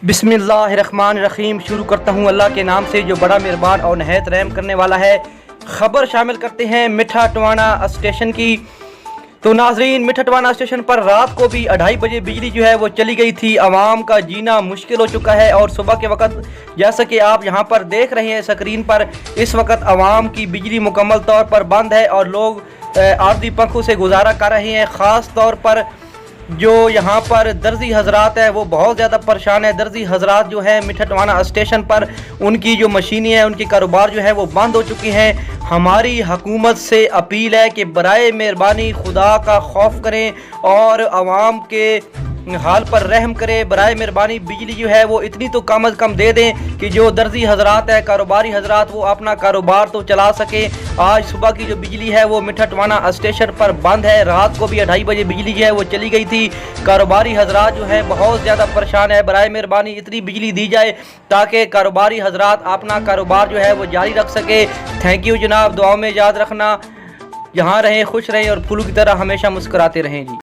बिस्मिल्लाहिर्रहमानिर्रहीम। शुरू करता हूँ अल्लाह के नाम से जो बड़ा मेहरबान और नहायत रहम करने वाला है। ख़बर शामिल करते हैं मिठा टवाना स्टेशन की। तो नाजरीन, मिठा टवाना स्टेशन पर रात को भी 2:30 बजे बिजली जो है वो चली गई थी। आवाम का जीना मुश्किल हो चुका है और सुबह के वक्त जैसा कि आप यहाँ पर देख रहे हैं स्क्रीन पर, इस वक्त आवाम की बिजली मुकम्मल तौर पर बंद है और लोग आर्जी पंखों से गुजारा कर रहे हैं। ख़ास तौर पर जो यहाँ पर दर्जी हजरात है वो बहुत ज़्यादा परेशान है। दर्जी हजरात जो है मिठा टवाना स्टेशन पर उनकी जो मशीनें हैं, उनकी कारोबार जो है वो बंद हो चुकी हैं। हमारी हुकूमत से अपील है कि बराए मेहरबानी खुदा का खौफ करें और आवाम के हाल पर रहम करें। बराए मेहरबानी बिजली जो है वो इतनी तो कम अज़ कम दे दें कि जो दर्जी हजरात है, कारोबारी हजरात, वो अपना कारोबार तो चला सकें। आज सुबह की जो बिजली है वो मिठा टवाना स्टेशन पर बंद है। रात को भी 2:30 बजे बिजली जो है वो चली गई थी। कारोबारी हजरात जो है बहुत ज़्यादा परेशान है। बराए मेहरबानी इतनी बिजली दी जाए ताकि कारोबारी हजरात अपना कारोबार जो है वो जारी रख सके। थैंक यू जनाब। दुआओं में याद रखना। यहाँ रहें, खुश रहें और फूलों की तरह हमेशा मुस्कुराते रहें जी।